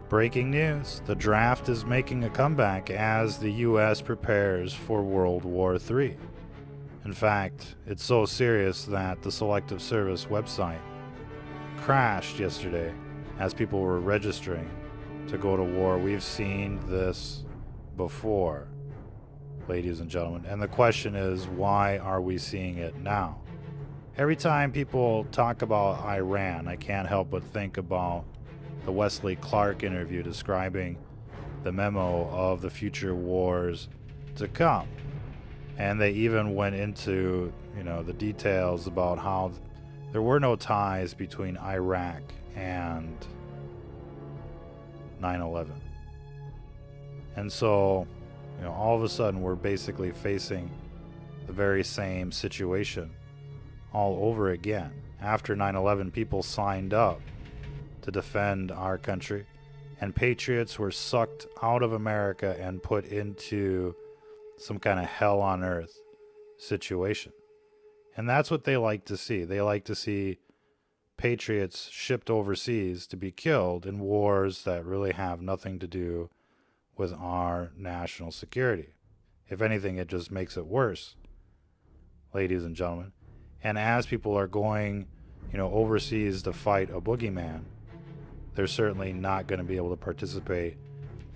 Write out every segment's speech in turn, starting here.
Breaking news, the draft is making a comeback as the US prepares for World War III. In fact, it's so serious that the Selective Service website crashed yesterday as people were registering to go to war. We've seen this before, ladies and gentlemen, and the question is, why are we seeing it now? Every time people talk about Iran, I can't help but think about the Wesley Clark interview describing the memo of the future wars to come. And they even went into, the details about how there were no ties between Iraq and 9/11. And so, all of a sudden we're basically facing the very same situation all over again. After 9/11, people signed up to defend our country, and patriots were sucked out of America and put into some kind of hell on earth situation. And that's what they like to see. They like to see patriots shipped overseas to be killed in wars that really have nothing to do with our national security. If anything, it just makes it worse, ladies and gentlemen. And as people are going, overseas to fight a boogeyman, they're certainly not going to be able to participate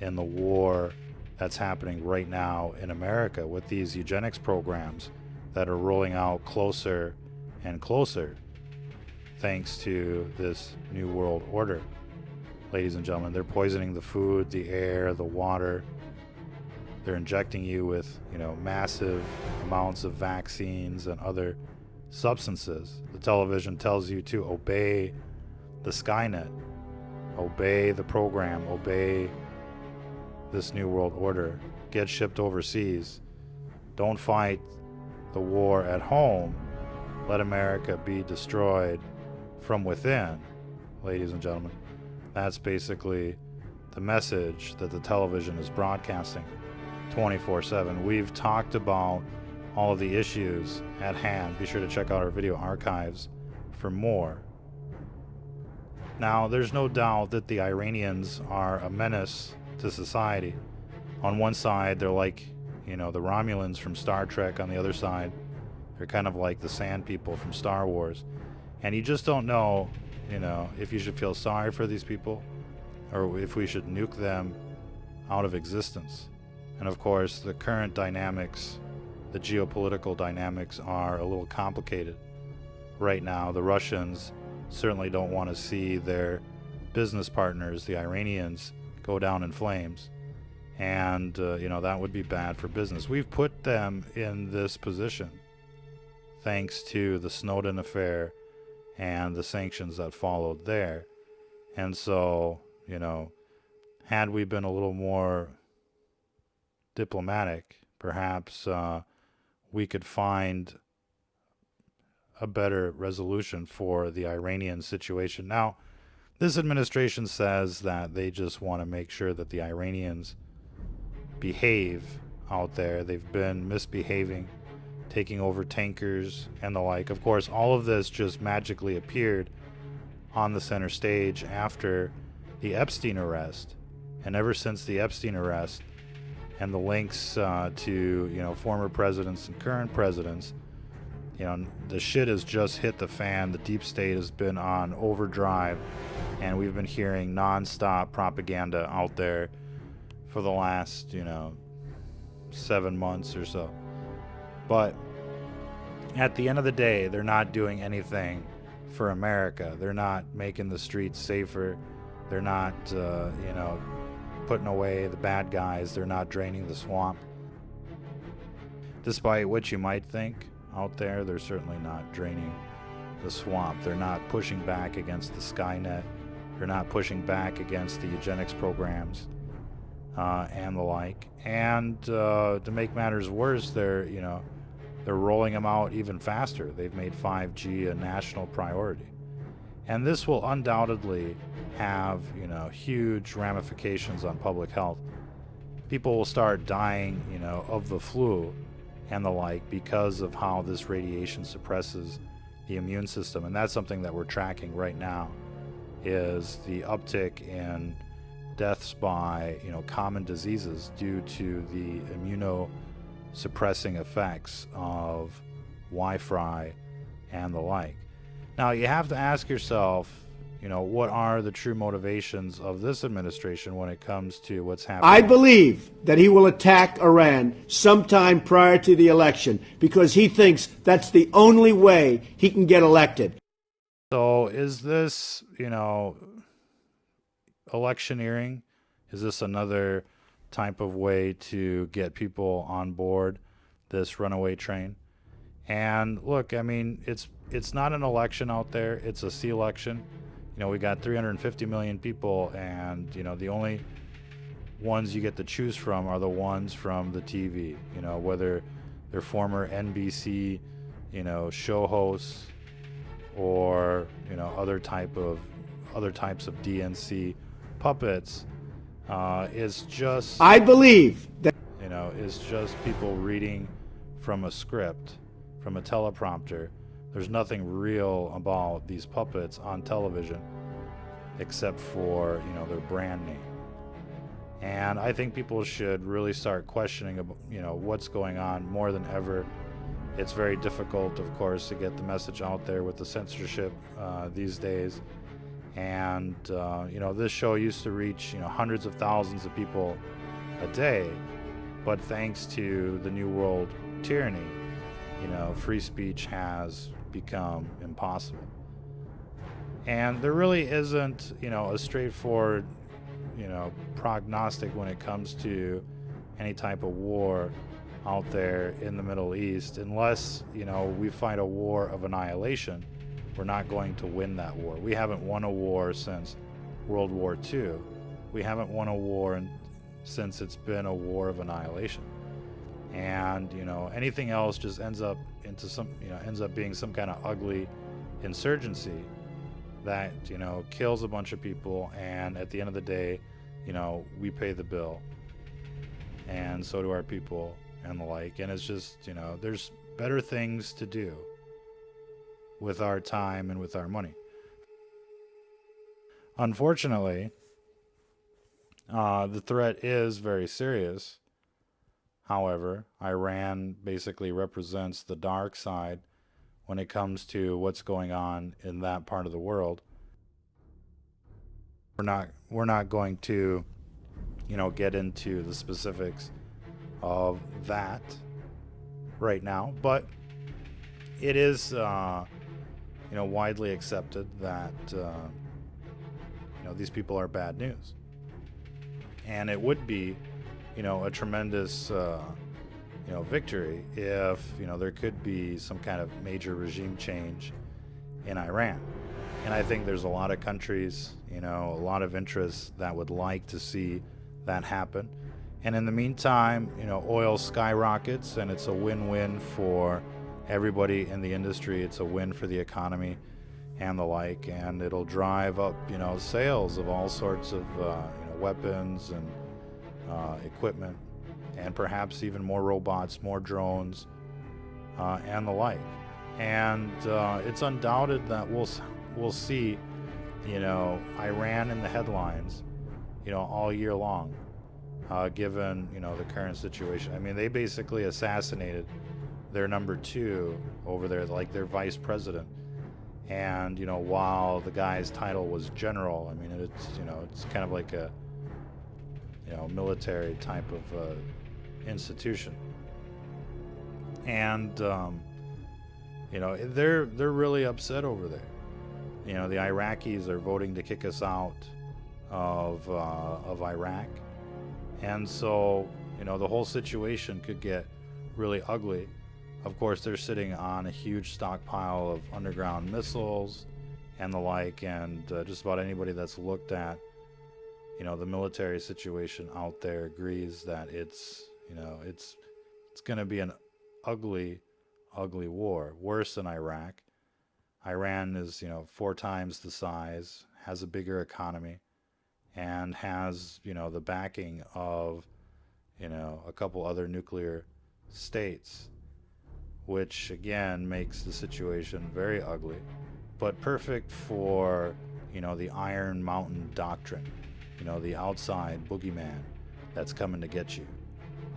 in the war that's happening right now in America with these eugenics programs that are rolling out closer and closer thanks to this new world order. Ladies and gentlemen, they're poisoning the food, the air, the water. They're injecting you with, massive amounts of vaccines and other substances. The television tells you to obey the Skynet, obey the program, obey this new world order, get shipped overseas, don't fight the war at home, let America be destroyed from within. Ladies and gentlemen, that's basically the message that the television is broadcasting 24/7. We've talked about all of the issues at hand. Be sure to check out our video archives for more. Now, there's no doubt that the Iranians are a menace to society. On one side, they're like, the Romulans from Star Trek. On the other side, they're kind of like the Sand People from Star Wars. And you just don't know, if you should feel sorry for these people or if we should nuke them out of existence. And of course, the current dynamics, the geopolitical dynamics, are a little complicated right now. The Russians certainly don't want to see their business partners, the Iranians, go down in flames. And, that would be bad for business. We've put them in this position thanks to the Snowden affair and the sanctions that followed there. And so, had we been a little more diplomatic, perhaps we could find a better resolution for the Iranian situation. Now, this administration says that they just want to make sure that the Iranians behave out there. They've been misbehaving, taking over tankers and the like. Of course, all of this just magically appeared on the center stage after the Epstein arrest. And ever since the Epstein arrest and the links to, former presidents and current presidents, the shit has just hit the fan. The deep state has been on overdrive, and we've been hearing nonstop propaganda out there for the last, 7 months or so. But at the end of the day, they're not doing anything for America. They're not making the streets safer. They're not, putting away the bad guys. They're not draining the swamp. Despite what you might think out there, they're certainly not draining the swamp. They're not pushing back against the Skynet. They're not pushing back against the eugenics programs and the like. And to make matters worse, they're rolling them out even faster. They've made 5G a national priority. And this will undoubtedly have, huge ramifications on public health. People will start dying, of the flu and the like because of how this radiation suppresses the immune system. And that's something that we're tracking right now, is the uptick in deaths by, common diseases due to the immunosuppressing effects of Wi-Fi and the like. Now, you have to ask yourself, what are the true motivations of this administration when it comes to what's happening? I believe that he will attack Iran sometime prior to the election because he thinks that's the only way he can get elected. So is this, electioneering? Is this another type of way to get people on board this runaway train? And look, I mean, it's not an election out there. It's a C-election. We got 350 million people, and, the only ones you get to choose from are the ones from the TV, whether they're former NBC, show hosts or, other types of DNC puppets. Is just, I believe that, is just people reading from a script, from a teleprompter. There's nothing real about these puppets on television except for, their brand name. And I think people should really start questioning, what's going on more than ever. It's very difficult, of course, to get the message out there with the censorship these days. And, this show used to reach, hundreds of thousands of people a day. But thanks to the New World tyranny, free speech has become impossible. And there really isn't, a straightforward, prognostic when it comes to any type of war out there in the Middle East. Unless, we fight a war of annihilation, we're not going to win that war. We haven't won a war since World War II. We haven't won a war since it's been a war of annihilation. And anything else just ends up being some kind of ugly insurgency that kills a bunch of people, and at the end of the day, we pay the bill, and so do our people and the like. And it's just, there's better things to do with our time and with our money. Unfortunately, the threat is very serious. However, Iran basically represents the dark side when it comes to what's going on in that part of the world. We're not going to, get into the specifics of that right now, but it is, widely accepted that, these people are bad news. And it would be, a tremendous, victory if, there could be some kind of major regime change in Iran. And I think there's a lot of countries, a lot of interests that would like to see that happen. And in the meantime, oil skyrockets, and it's a win-win for everybody in the industry. It's a win for the economy and the like, and it'll drive up, sales of all sorts of, weapons and equipment, and perhaps even more robots, more drones, and the like. And it's undoubted that we'll see, Iran in the headlines, all year long, given, the current situation. I mean, they basically assassinated their number two over there, like their vice president. And, while the guy's title was general, I mean, it's kind of like a, military type of institution. And, they're really upset over there. The Iraqis are voting to kick us out of Iraq. And so, the whole situation could get really ugly. Of course, they're sitting on a huge stockpile of underground missiles and the like, and just about anybody that's looked at, the military situation out there agrees that it's going to be an ugly war, worse than Iraq. Iran is, 4 times the size, has a bigger economy, and has, the backing of, a couple other nuclear states, which again makes the situation very ugly, but perfect for, the Iron Mountain Doctrine. the outside boogeyman that's coming to get you.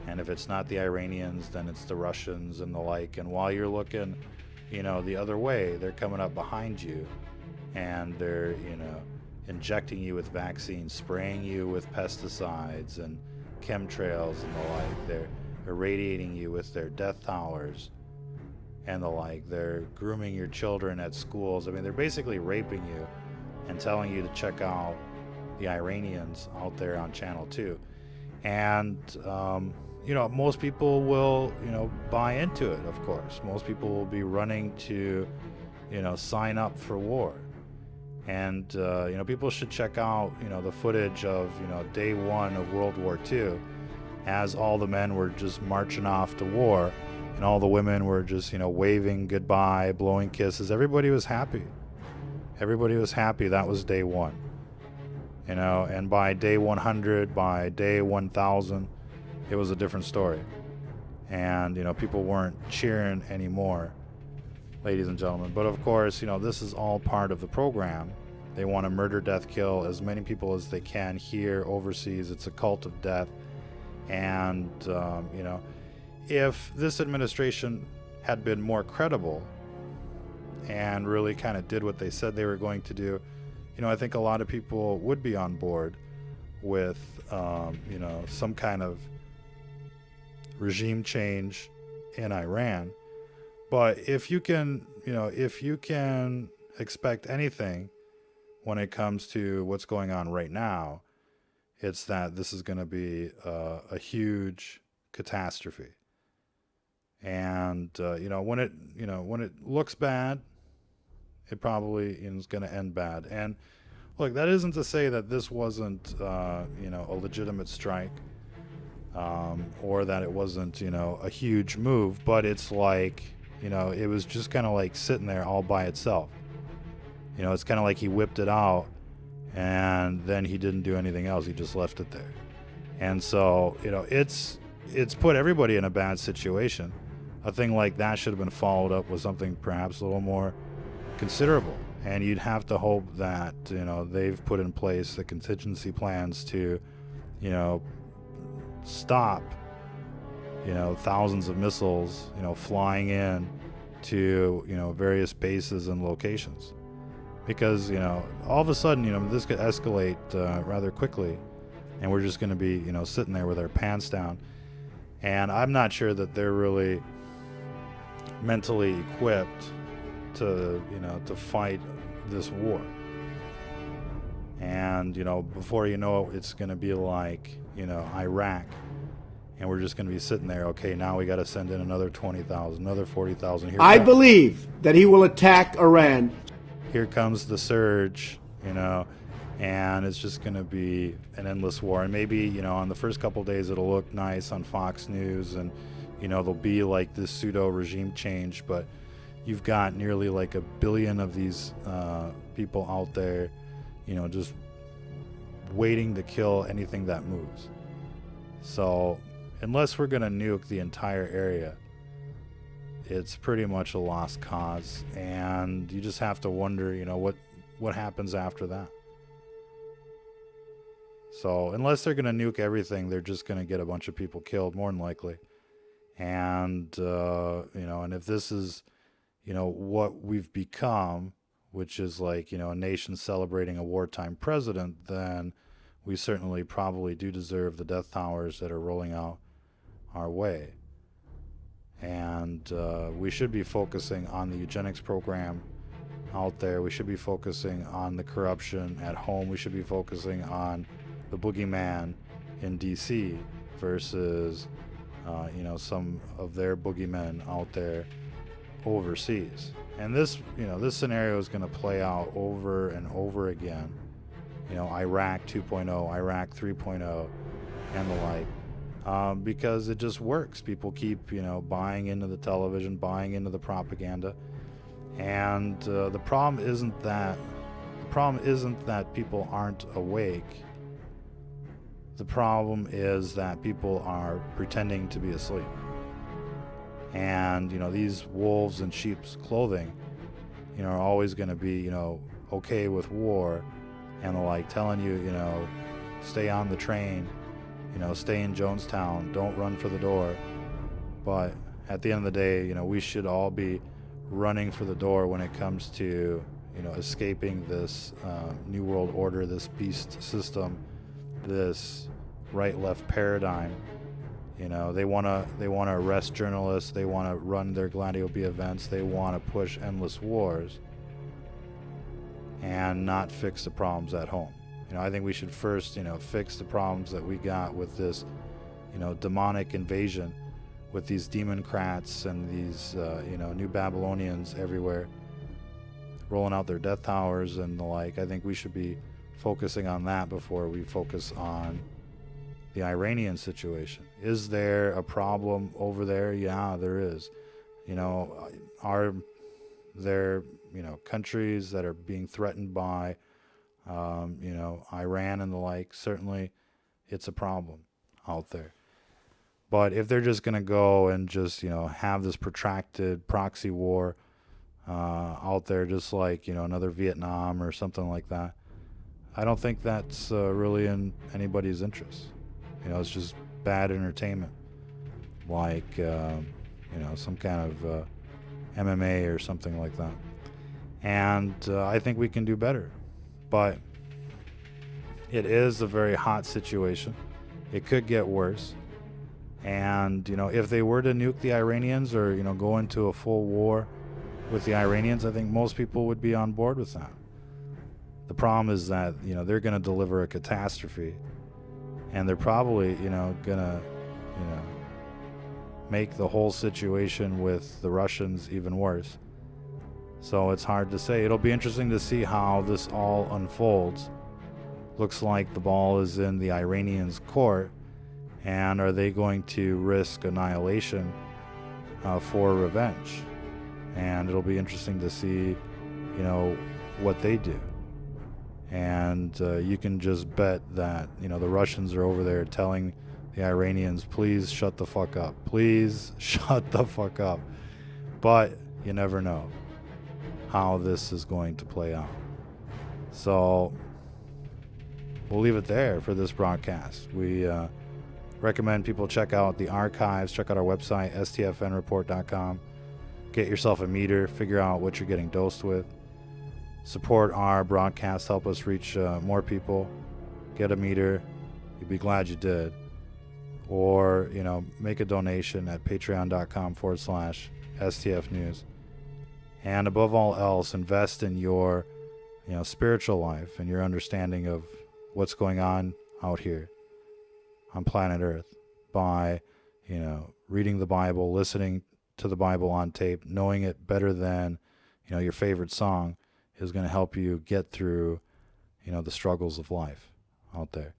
And if it's not the Iranians, then it's the Russians and the like. And while you're looking, the other way, they're coming up behind you and they're, injecting you with vaccines, spraying you with pesticides and chemtrails and the like. They're irradiating you with their death towers and the like. They're grooming your children at schools. I mean, they're basically raping you and telling you to check out the Iranians out there on Channel 2. And, most people will, buy into it, of course. Most people will be running to, sign up for war. And, people should check out, the footage of, day one of World War II, as all the men were just marching off to war and all the women were just, waving goodbye, blowing kisses. Everybody was happy. Everybody was happy. That was day one. And by day 100, by day 1000, it was a different story. And, people weren't cheering anymore, ladies and gentlemen. But of course, this is all part of the program. They want to murder, death, kill as many people as they can here, overseas. It's a cult of death. And, if this administration had been more credible and really kind of did what they said they were going to do, I think a lot of people would be on board with, some kind of regime change in Iran. But if you can expect anything when it comes to what's going on right now, it's that this is going to be a huge catastrophe. And when it looks bad, it probably is going to end bad. And look, that isn't to say that this wasn't a legitimate strike, or that it wasn't a huge move, but it's like it was just kind of like sitting there all by itself. It's kind of like he whipped it out and then he didn't do anything else. He just left it there. And so it's put everybody in a bad situation. A thing like that should have been followed up with something perhaps a little more considerable. And you'd have to hope that they've put in place the contingency plans to stop thousands of missiles flying in to various bases and locations, because all of a sudden this could escalate rather quickly, and we're just going to be sitting there with our pants down. And I'm not sure that they're really mentally equipped to fight this war. And before you know it, it's going to be like Iraq, and we're just going to be sitting there. Okay, now we got to send in another 20,000, another 40,000. I believe that he will attack Iran. Here comes the surge, and it's just going to be an endless war. And maybe on the first couple of days it'll look nice on Fox News, and there'll be like this pseudo regime change, but you've got nearly like 1 billion of these people out there, just waiting to kill anything that moves. So unless we're going to nuke the entire area, it's pretty much a lost cause. And you just have to wonder, what happens after that. So unless they're going to nuke everything, they're just going to get a bunch of people killed, more than likely. And, and if this is, what we've become, which is like, a nation celebrating a wartime president, then we certainly probably do deserve the death towers that are rolling out our way. And we should be focusing on the eugenics program out there. We should be focusing on the corruption at home. We should be focusing on the boogeyman in D.C. versus, some of their boogeymen out there overseas. And this scenario is going to play out over and over again. Iraq 2.0, Iraq 3.0, and the like, because it just works. People keep, buying into the television, buying into the propaganda, and the problem isn't that people aren't awake. The problem is that people are pretending to be asleep. And these wolves in sheep's clothing, are always going to be, okay with war, and like telling you, stay on the train, stay in Jonestown, don't run for the door. But at the end of the day, we should all be running for the door when it comes to, escaping this New World Order, this beast system, this right-left paradigm. They want to arrest journalists, they want to run their Gladio B events, they want to push endless wars and not fix the problems at home. I think we should first, fix the problems that we got with this, demonic invasion, with these democrats and these, new Babylonians everywhere rolling out their death towers and the like. I think we should be focusing on that before we focus on the Iranian situation. Is there a problem over there? Yeah, there is. Are there, countries that are being threatened by, Iran and the like? Certainly it's a problem out there. But if they're just going to go and just, have this protracted proxy war out there, just like, another Vietnam or something like that, I don't think that's really in anybody's interest. It's just bad entertainment, like, some kind of MMA or something like that. And I think we can do better. But it is a very hot situation. It could get worse. And, if they were to nuke the Iranians or, go into a full war with the Iranians, I think most people would be on board with that. The problem is that, they're going to deliver a catastrophe. And they're probably, going to, make the whole situation with the Russians even worse. So it's hard to say. It'll be interesting to see how this all unfolds. Looks like the ball is in the Iranians' court. And are they going to risk annihilation for revenge? And it'll be interesting to see, what they do. And you can just bet that, the Russians are over there telling the Iranians, please shut the fuck up. Please shut the fuck up. But you never know how this is going to play out. So we'll leave it there for this broadcast. We recommend people check out the archives, check out our website, stfnreport.com. Get yourself a meter, figure out what you're getting dosed with. Support our broadcast, help us reach more people. Get a meter, you'd be glad you did. Or, make a donation at patreon.com/STF News. And above all else, invest in your, spiritual life and your understanding of what's going on out here on planet Earth by, reading the Bible, listening to the Bible on tape, knowing it better than, your favorite song is going to help you get through, the struggles of life out there.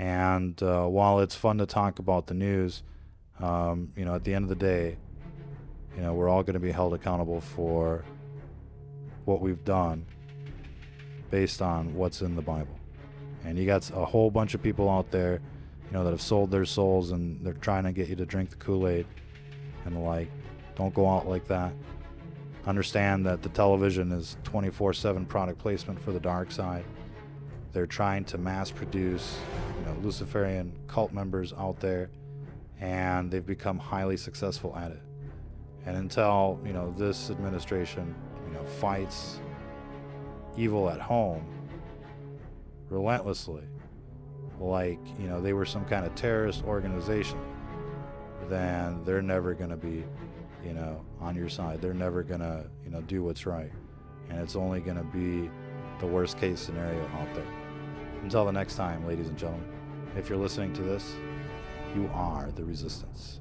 And while it's fun to talk about the news, at the end of the day, we're all going to be held accountable for what we've done based on what's in the Bible. And you got a whole bunch of people out there, that have sold their souls and they're trying to get you to drink the Kool-Aid and the like. Don't go out like that. Understand that the television is 24/7 product placement for the dark side. They're trying to mass produce, Luciferian cult members out there, and they've become highly successful at it. And until, this administration, fights evil at home relentlessly, like, they were some kind of terrorist organization, then they're never going to be, on your side. They're never going to, do what's right. And it's only going to be the worst case scenario out there. Until the next time, ladies and gentlemen, if you're listening to this, you are the resistance.